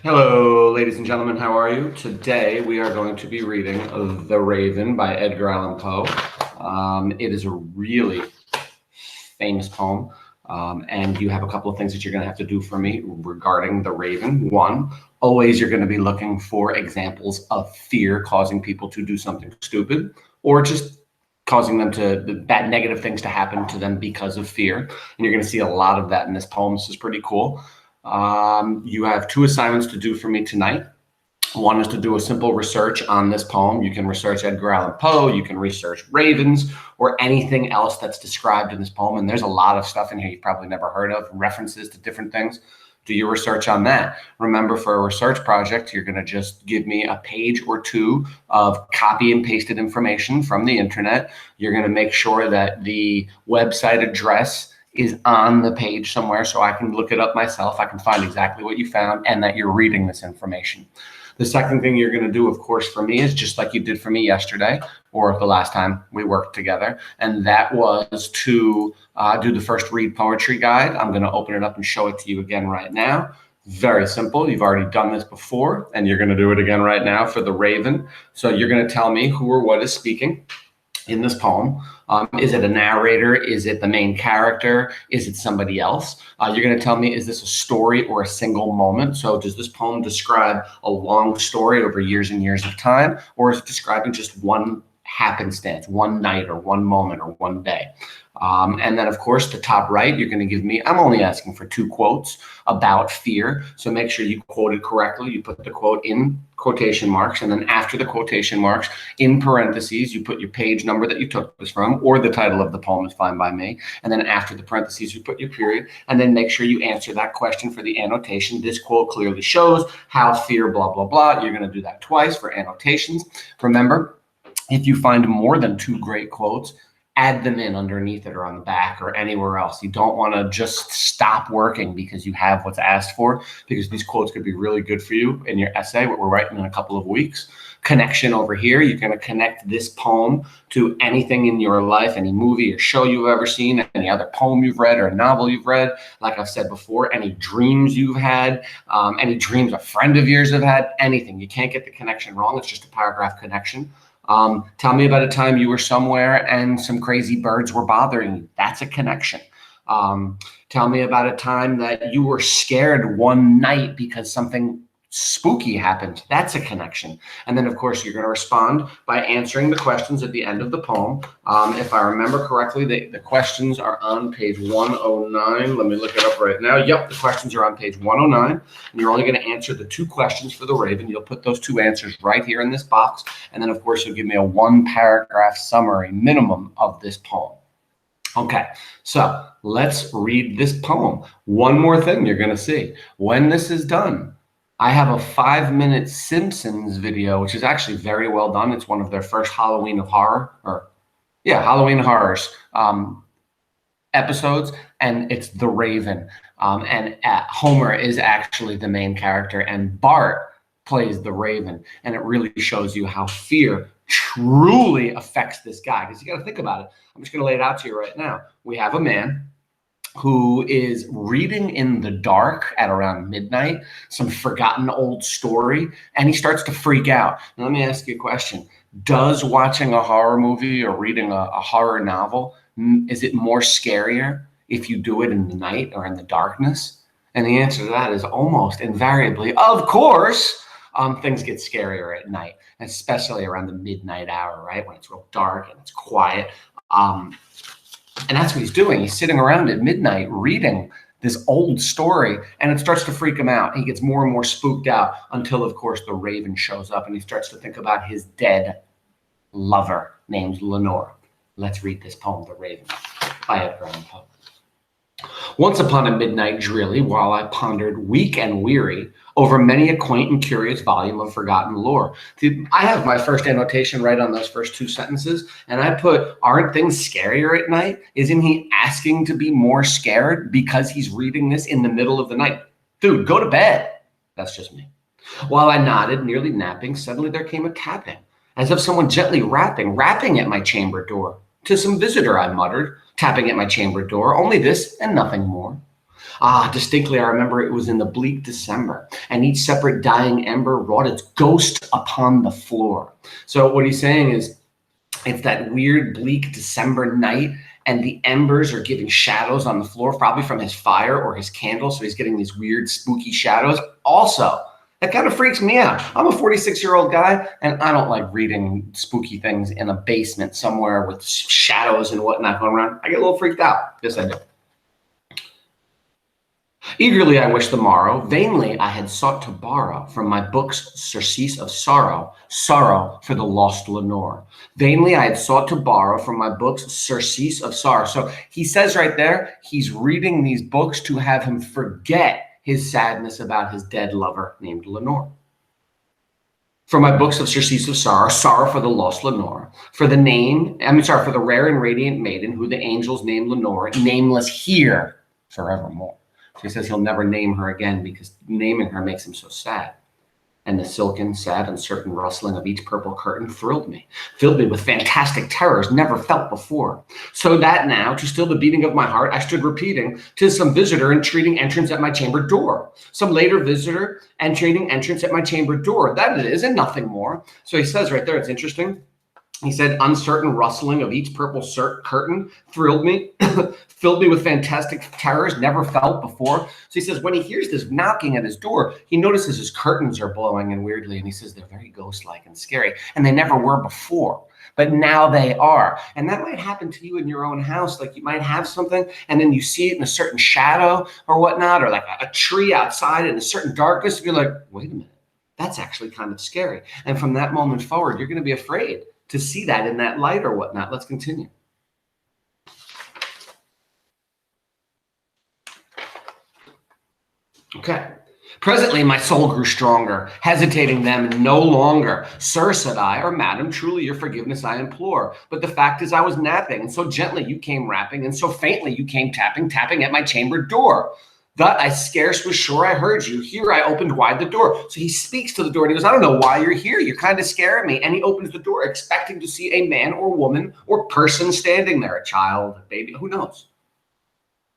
Hello, ladies and gentlemen. How are you? Today we are going to be reading The Raven by Edgar Allan Poe. It is a really famous poem, and you have a couple of things that you're going to have to do for me regarding The Raven. One, always you're going to be looking for examples of fear causing people to do something stupid, or just causing them to bad negative things to happen to them because of fear. And you're going to see a lot of that in this poem. This is pretty cool. You have two assignments to do for me tonight. One is to do a simple research on this poem. You can research Edgar Allan Poe, you can research ravens, or anything else that's described in this poem. And there's a lot of stuff in here you've probably never heard of, references to different things. Do your research on that. Remember, for a research project, you're going to just give me a page or two of copy and pasted information from the internet. You're going to make sure that the website address is on the page somewhere so I can look it up myself. I can find exactly what you found and that you're reading this information. The second thing you're going to do, of course, for me is just like you did for me yesterday or the last time we worked together, and that was to do the first read poetry guide. I'm going to open it up and show it to you again right now. Very simple. You've already done this before, and you're going to do it again right now for The Raven. So you're going to tell me who or what is speaking in this poem. Is it a narrator? Is it the main character? Is it somebody else? You're going to tell me, is this a story or a single moment? So does this poem describe a long story over years and years of time, or is it describing just one happenstance, one night or one moment or one day? And then, of course, the top right, you're going to give me, I'm only asking for 2 quotes about fear. So make sure you quote it correctly. You put the quote in quotation marks, and then after the quotation marks, in parentheses, you put your page number that you took this from, or the title of the poem is fine by me. And then after the parentheses, you put your period, and then make sure you answer that question for the annotation. This quote clearly shows how fear, blah, blah, blah. You're going to do that twice for annotations. Remember, if you find more than 2 great quotes, add them in underneath it or on the back or anywhere else. You don't want to just stop working because you have what's asked for, because these quotes could be really good for you in your essay, what we're writing in a couple of weeks. Connection over here, you're going to connect this poem to anything in your life, any movie or show you've ever seen, any other poem you've read or a novel you've read. Like I've said before, any dreams you've had, any dreams a friend of yours have had, anything. You can't get the connection wrong. It's just a paragraph connection. Tell me about a time you were somewhere and some crazy birds were bothering you. That's a connection. Tell me about a time that you were scared one night because something spooky happened. That's a connection. And then, of course, you're going to respond by answering the questions at the end of the poem. If I remember correctly, the questions are on page 109. Let me look it up right now. Yep, the questions are on page 109. And you're only going to answer the 2 questions for The Raven. You'll put those 2 answers right here in this box. And then, of course, you'll give me a 1-paragraph summary minimum of this poem. Okay, so let's read this poem. One more thing you're going to see. When this is done, I have a 5-minute Simpsons video, which is actually very well done. It's one of their first Halloween Horrors episodes, and it's The Raven. And Homer is actually the main character, and Bart plays the Raven. And it really shows you how fear truly affects this guy. Because you got to think about it. I'm just going to lay it out to you right now. We have a man who is reading in the dark at around midnight, some forgotten old story, and he starts to freak out. Now, let me ask you a question. Does watching a horror movie or reading a horror novel, is it more scarier if you do it in the night or in the darkness? And the answer to that is almost invariably, of course. Things get scarier at night, especially around the midnight hour, right? When it's real dark and it's quiet. And that's what he's doing. He's sitting around at midnight reading this old story, and it starts to freak him out. He gets more and more spooked out until, of course, the Raven shows up, and he starts to think about his dead lover named Lenore. Let's read this poem, The Raven, by Edgar Allan Poe. Once upon a midnight dreary, while I pondered weak and weary over many a quaint and curious volume of forgotten lore. I have my first annotation right on those first 2 sentences, and I put, aren't things scarier at night? Isn't he asking to be more scared because he's reading this in the middle of the night? Dude, go to bed. That's just me. While I nodded, nearly napping, suddenly there came a tapping, as of someone gently rapping at my chamber door. "'Tis some visitor," I muttered, tapping at my chamber door, "only this and nothing more." Ah, distinctly, I remember it was in the bleak December, and each separate dying ember wrought its ghost upon the floor. So what he's saying is, it's that weird, bleak December night, and the embers are giving shadows on the floor, probably from his fire or his candle. So he's getting these weird, spooky shadows. Also, that kind of freaks me out. I'm a 46-year-old guy, and I don't like reading spooky things in a basement somewhere with shadows and whatnot going around. I get a little freaked out. Yes, I do. Eagerly I wished the morrow, vainly I had sought to borrow from my books surcease of sorrow, sorrow for the lost Lenore. Vainly I had sought to borrow from my books surcease of sorrow. So he says right there, he's reading these books to have him forget his sadness about his dead lover named Lenore. For my books of surcease of sorrow, sorrow for the lost Lenore, for the for the rare and radiant maiden who the angels named Lenore, nameless here forevermore. So he says he'll never name her again because naming her makes him so sad. And the silken, sad, uncertain rustling of each purple curtain thrilled me, filled me with fantastic terrors never felt before. So that now, to still the beating of my heart, I stood repeating, 'tis some visitor entreating entrance at my chamber door. Some later visitor entreating entrance at my chamber door. That it is, and nothing more. So he says right there, it's interesting. He said, uncertain rustling of each purple curtain thrilled me, filled me with fantastic terrors never felt before. So he says, when he hears this knocking at his door, he notices his curtains are blowing in weirdly, and he says they're very ghost-like and scary, and they never were before. But now they are. And that might happen to you in your own house. Like you might have something and then you see it in a certain shadow or whatnot, or like a tree outside in a certain darkness. And you're like, wait a minute, that's actually kind of scary. And from that moment forward, you're going to be afraid to see that in that light or whatnot. Let's continue. Okay. Presently, my soul grew stronger, hesitating them no longer. Sir, said I, or madam, truly your forgiveness I implore. But the fact is I was napping, and so gently you came rapping, and so faintly you came tapping at my chamber door. That I scarce was sure I heard you. Here I opened wide the door. So he speaks to the door and he goes, I don't know why you're here. You're kind of scaring me. And he opens the door expecting to see a man or woman or person standing there, a child, a baby, who knows?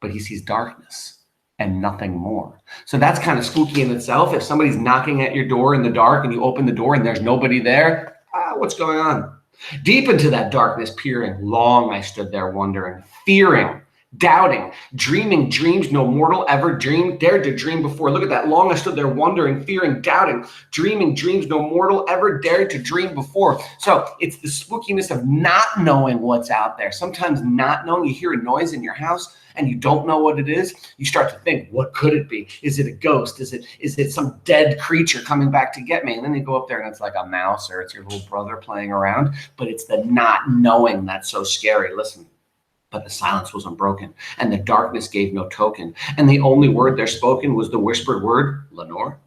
But he sees darkness and nothing more. So that's kind of spooky in itself. If somebody's knocking at your door in the dark and you open the door and there's nobody there, what's going on? Deep into that darkness peering, long I stood there wondering, fearing, doubting, dreaming dreams no mortal ever dared to dream before. Look at that. Long I stood there wondering, fearing, doubting, dreaming dreams no mortal ever dared to dream before. So it's the spookiness of not knowing what's out there. Sometimes not knowing, you hear a noise in your house and you don't know what it is. You start to think, what could it be? Is it a ghost? Is it some dead creature coming back to get me? And then you go up there and it's like a mouse or it's your little brother playing around. But it's the not knowing that's so scary. Listen. But the silence was unbroken, and the darkness gave no token, and the only word there spoken was the whispered word, Lenore.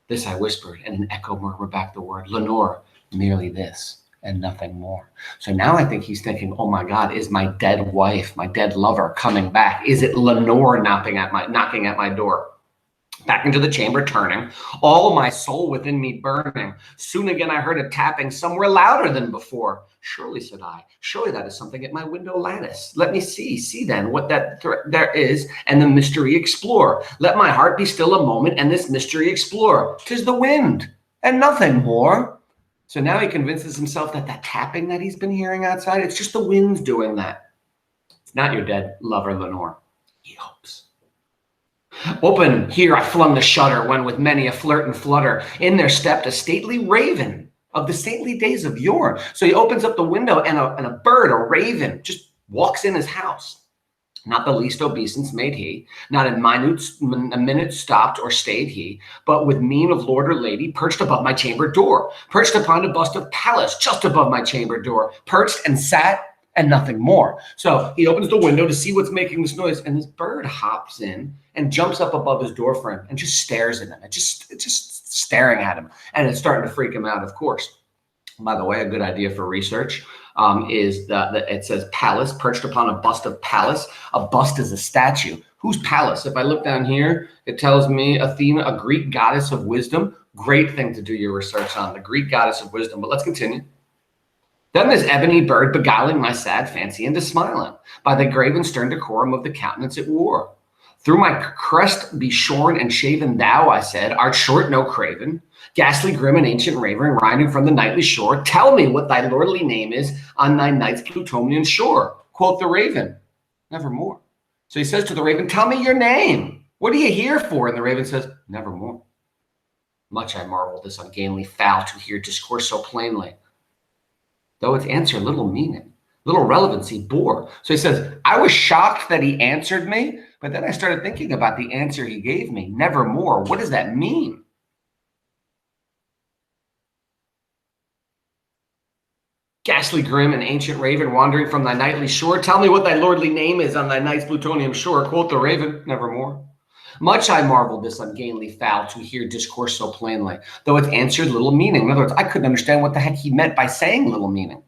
This I whispered, and an echo murmured back the word, Lenore, merely this, and nothing more. So now I think he's thinking, oh my God, is my dead wife, my dead lover coming back? Is it Lenore knocking at my door? Back into the chamber turning, all my soul within me burning. Soon again I heard a tapping somewhere louder than before. Surely, said I, surely that is something at my window lattice. Let me see then what that there is, and the mystery explore. Let my heart be still a moment, and this mystery explore. 'Tis the wind, and nothing more. So now he convinces himself that that tapping that he's been hearing outside, it's just the wind doing that. It's not your dead lover, Lenore. He hopes. Open, here I flung the shutter, when with many a flirt and flutter, in there stepped a stately raven of the saintly days of yore. So he opens up the window, and a bird, a raven, just walks in his house. Not the least obeisance made he, not a minute stopped or stayed he, but with mien of lord or lady, perched above my chamber door, perched upon a bust of Pallas, just above my chamber door, perched and sat, and nothing more. So he opens the window to see what's making this noise, and this bird hops in and jumps up above his door frame and just stares at him. It's just staring at him, and it's starting to freak him out, of course. By the way, a good idea for research is that it says Pallas, perched upon a bust of Pallas. A bust is a statue. Who's Pallas? If I look down here, it tells me Athena, a Greek goddess of wisdom. Great thing to do your research on, the Greek goddess of wisdom. But let's continue. Then this ebony bird beguiling my sad fancy into smiling by the grave and stern decorum of the countenance it wore. Through my crest be shorn and shaven, thou, I said, art short no craven, ghastly grim and ancient raven, riding from the nightly shore. Tell me what thy lordly name is on thy night's Plutonian shore. Quoth the raven, nevermore. So he says to the raven, tell me your name. What are you here for? And the raven says, nevermore. Much I marvel this ungainly fowl to hear discourse so plainly, though its answer little meaning, little relevancy bore. So he says, I was shocked that he answered me, but then I started thinking about the answer he gave me, nevermore. What does that mean? Ghastly grim and ancient raven, wandering from thy nightly shore, tell me what thy lordly name is on thy night's Plutonian shore. Quoth the raven, nevermore. Much I marveled this ungainly fowl to hear discourse so plainly, though it answered little meaning. In other words, I couldn't understand what the heck he meant by saying little meaning.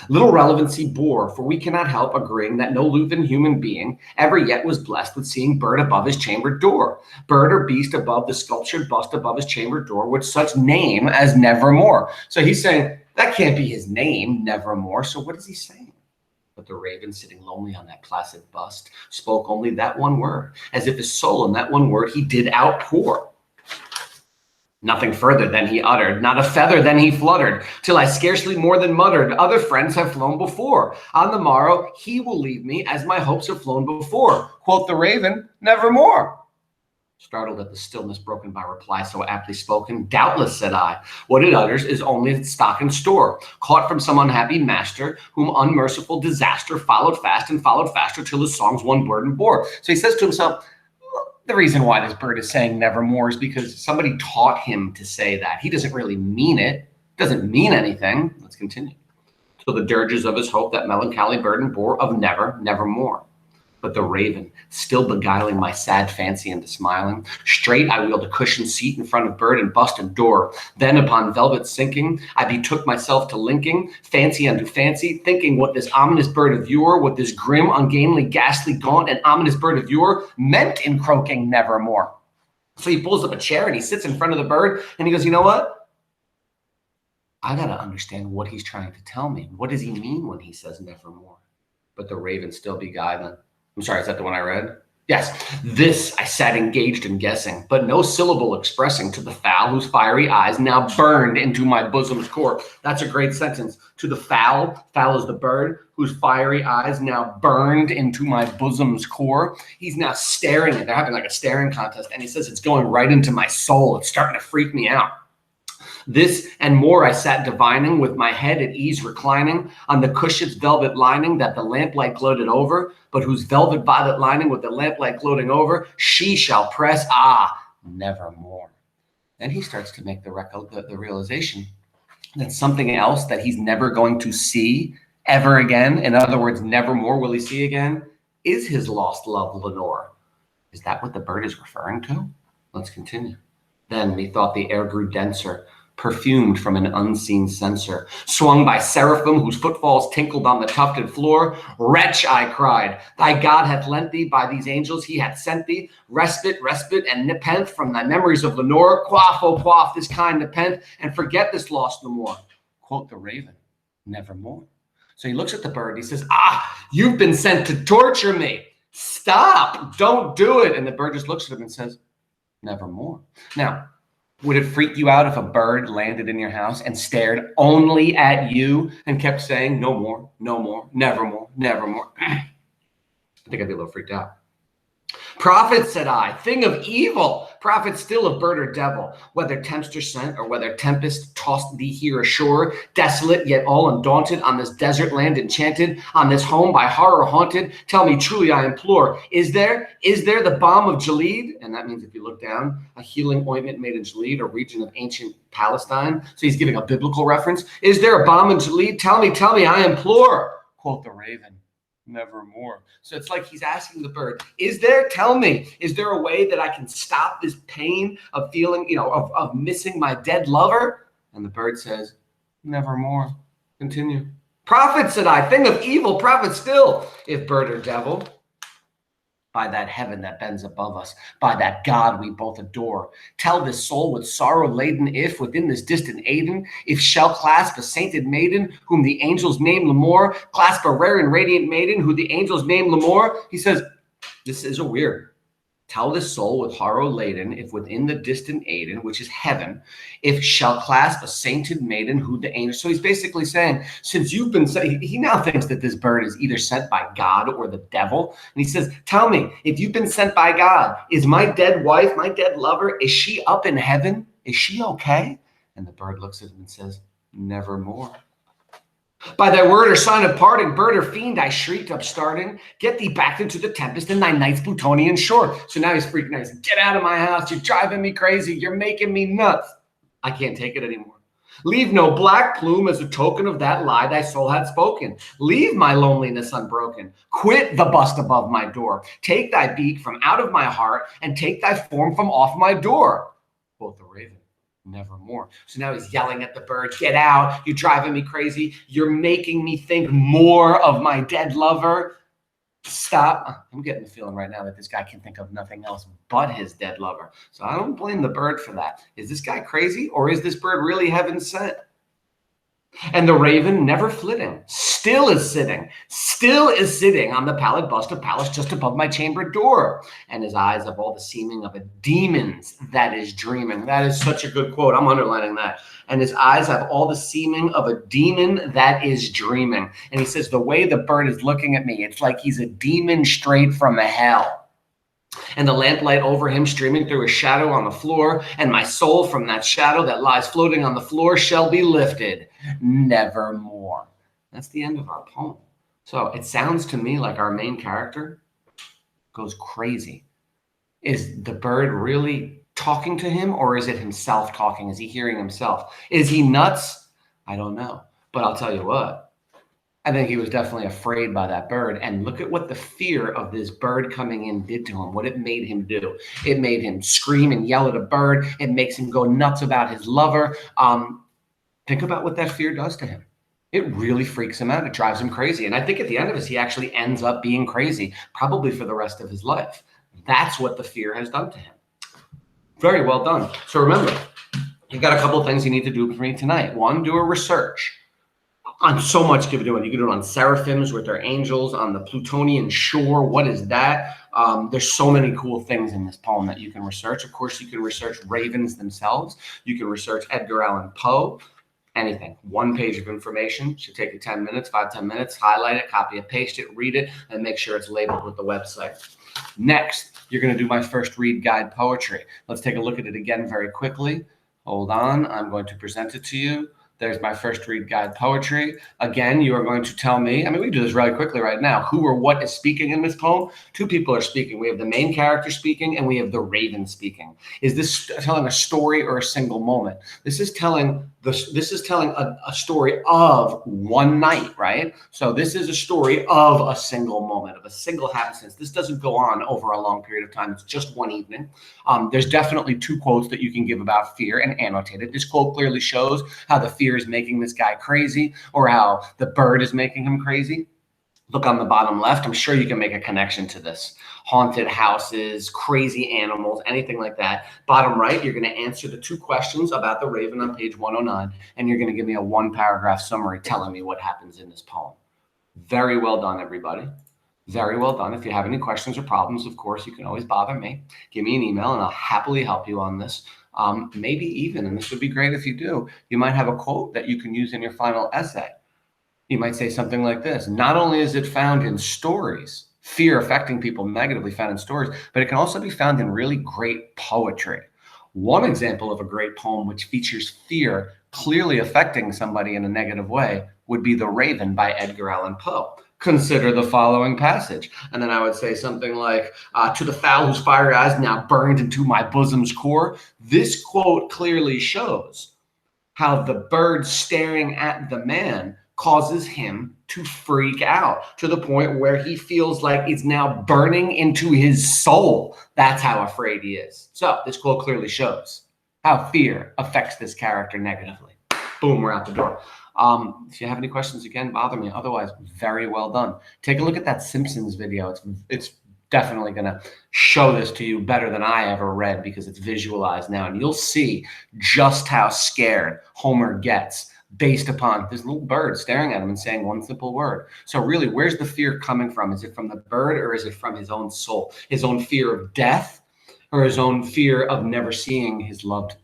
Little relevancy bore, for we cannot help agreeing that no living human being ever yet was blessed with seeing bird above his chambered door, bird or beast above the sculptured bust above his chambered door, with such name as nevermore. So he's saying that can't be his name, nevermore. So what is he saying? But the raven, sitting lonely on that placid bust, spoke only that one word, as if his soul in that one word he did outpour. Nothing further than he uttered, not a feather than he fluttered, till I scarcely more than muttered, other friends have flown before. On the morrow he will leave me, as my hopes have flown before. Quoth the raven, nevermore. Startled at the stillness broken by reply so aptly spoken, doubtless, said I, what it utters is only its stock and store, caught from some unhappy master, whom unmerciful disaster followed fast and followed faster till his songs one burden bore. So he says to himself, the reason why this bird is saying nevermore is because somebody taught him to say that. He doesn't really mean it. Doesn't mean anything. Let's continue. Till the dirges of his hope that melancholy burden bore of never, nevermore. But the raven, still beguiling my sad fancy into smiling, straight I wheeled a cushioned seat in front of bird and bust and door. Then upon velvet sinking, I betook myself to linking, fancy unto fancy, thinking what this ominous bird of yore, what this grim, ungainly, ghastly, gaunt, and ominous bird of yore meant in croaking nevermore. So he pulls up a chair and he sits in front of the bird and he goes, you know what? I got to understand what he's trying to tell me. What does he mean when he says nevermore? But the raven still beguiling. I'm sorry, is that the one I read? Yes. This I sat engaged in guessing, but no syllable expressing to the fowl whose fiery eyes now burned into my bosom's core. That's a great sentence. To the fowl, fowl is the bird, whose fiery eyes now burned into my bosom's core. He's now staring at, they're having like a staring contest, and he says it's going right into my soul. It's starting to freak me out. This and more I sat divining, with my head at ease reclining on the cushion's velvet lining that the lamplight gloated over, but whose velvet violet lining with the lamplight gloating over, she shall press, nevermore. Then he starts to make the realization that something else that he's never going to see ever again, in other words, nevermore will he see again, is his lost love, Lenore. Is that what the bird is referring to? Let's continue. Then methought the air grew denser, perfumed from an unseen censer, swung by seraphim whose footfalls tinkled on the tufted floor. Wretch, I cried, thy God hath lent thee, by these angels he hath sent thee, respite, and nepenthe from thy memories of Lenore. Quaff, oh quaff, this kind nepenthe, and forget this loss no more. Quoth the raven, nevermore. So he looks at the bird, he says, you've been sent to torture me. Stop, don't do it. And the bird just looks at him and says, nevermore. Now, would it freak you out if a bird landed in your house and stared only at you and kept saying, no more, no more, nevermore, nevermore? I think I'd be a little freaked out. Prophet, said I, thing of evil, prophet still of bird or devil, whether tempter sent or whether tempest tossed thee here ashore, desolate yet all undaunted, on this desert land enchanted, on this home by horror haunted, tell me truly, I implore, is there the balm of Gilead? And that means if you look down, a healing ointment made in Gilead, a region of ancient Palestine. So he's giving a biblical reference. Is there a balm in Gilead? Tell me, I implore. Quoth the raven, nevermore. So it's like he's asking the bird, tell me, is there a way that I can stop this pain of feeling, of missing my dead lover? And the bird says, nevermore. Continue. Prophet, said I, thing of evil, prophet still, if bird or devil, by that heaven that bends above us, by that God we both adore. Tell this soul with sorrow laden, if within this distant Aden, if shall clasp a sainted maiden, whom the angels name Lemore, clasp a rare and radiant maiden, who the angels name Lemore. He says, this is a weird. Tell this soul with horror laden, if within the distant Aden, which is heaven, if shall clasp a sainted maiden who the angel. So he's basically saying, since you've been, he now thinks that this bird is either sent by God or the devil. And he says, tell me, if you've been sent by God, is my dead wife, my dead lover, is she up in heaven? Is she okay? And the bird looks at him and says, nevermore. By thy word or sign of parting, bird or fiend, I shrieked, upstarting. Get thee back into the tempest and thy night's Plutonian shore. So now he's freaking out. He's, get out of my house. You're driving me crazy. You're making me nuts. I can't take it anymore. Leave no black plume as a token of that lie thy soul had spoken. Leave my loneliness unbroken. Quit the bust above my door. Take thy beak from out of my heart and take thy form from off my door. Quoth the raven. Nevermore. So now he's yelling at the bird, get out, you're driving me crazy, you're making me think more of my dead lover. Stop. I'm getting the feeling right now that this guy can think of nothing else but his dead lover. So I don't blame the bird for that. Is this guy crazy, or is this bird really heaven sent? And the raven, never flitting, still is sitting on the pallid bust of Pallas just above my chamber door. And his eyes have all the seeming of a demon's that is dreaming. That is such a good quote. I'm underlining that. And his eyes have all the seeming of a demon that is dreaming. And he says, the way the bird is looking at me, it's like he's a demon straight from hell. And the lamplight over him streaming through a shadow on the floor, and my soul from that shadow that lies floating on the floor shall be lifted nevermore. That's the end of our poem. So it sounds to me like our main character goes crazy. Is the bird really talking to him, or is it himself talking? Is he hearing himself? Is he nuts? I don't know. But I'll tell you what. I think he was definitely afraid by that bird. And look at what the fear of this bird coming in did to him, what it made him do. It made him scream and yell at a bird. It makes him go nuts about his lover. Think about what that fear does to him. It really freaks him out. It drives him crazy. And I think at the end of this, he actually ends up being crazy, probably for the rest of his life. That's what the fear has done to him. Very well done. So remember, you've got a couple of things you need to do for me tonight. One, do a research on so much you can do it. You can do it on seraphims with their angels, on the Plutonian shore. What is that? There's so many cool things in this poem that you can research. Of course, you can research ravens themselves. You can research Edgar Allan Poe. Anything. One page of information should take you 10 minutes, 5-10 minutes. Highlight it, copy it, paste it, read it, and make sure it's labeled with the website. Next, you're going to do my first read guide poetry. Let's take a look at it again very quickly. Hold on. I'm going to present it to you. There's my first read guide poetry. Again, you are going to tell me, I mean, we can do this really quickly right now, who or what is speaking in this poem. Two people are speaking. We have the main character speaking and we have the raven speaking. Is this telling a story or a single moment? This is telling a story of one night, right? So this is a story of a single moment, of a single happenstance. This doesn't go on over a long period of time. It's just one evening. There's definitely two quotes that you can give about fear and annotate it. This quote clearly shows how the fear is making this guy crazy, or how the bird is making him crazy. Look on the bottom left. I'm sure you can make a connection to this. Haunted houses, crazy animals, anything like that. Bottom right, you're going to answer the two questions about the raven on page 109, and you're going to give me a one-paragraph summary telling me what happens in this poem. Very well done, everybody. Very well done. If you have any questions or problems, of course, you can always bother me. Give me an email, and I'll happily help you on this. Maybe even, and this would be great if you do, you might have a quote that you can use in your final essay. You might say something like this: not only is it found in stories, fear affecting people negatively found in stories, but it can also be found in really great poetry. One example of a great poem which features fear clearly affecting somebody in a negative way would be The Raven by Edgar Allan Poe. Consider the following passage. And then I would say something like, to the fowl whose fiery eyes now burned into my bosom's core. This quote clearly shows how the bird staring at the man causes him to freak out to the point where he feels like it's now burning into his soul. That's how afraid he is. So this quote clearly shows how fear affects this character negatively. Boom, we're out the door. If you have any questions, again, bother me. Otherwise, very well done. Take a look at that Simpsons video. It's definitely going to show this to you better than I ever read, because it's visualized now. And you'll see just how scared Homer gets based upon this little bird staring at him and saying one simple word. So really, where's the fear coming from? Is it from the bird, or is it from his own soul, his own fear of death, or his own fear of never seeing his loved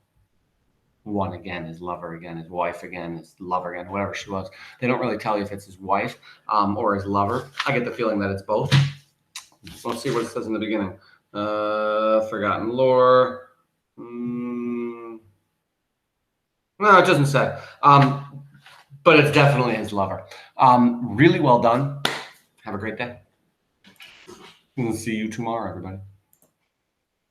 one again, his lover again, his wife again, his lover again, whoever she was? They don't really tell you if it's his wife or his lover. I get the feeling that it's both. Let's see what it says in the beginning. Forgotten lore. No, it doesn't say. But it's definitely his lover. Really well done. Have a great day. We'll see you tomorrow, everybody.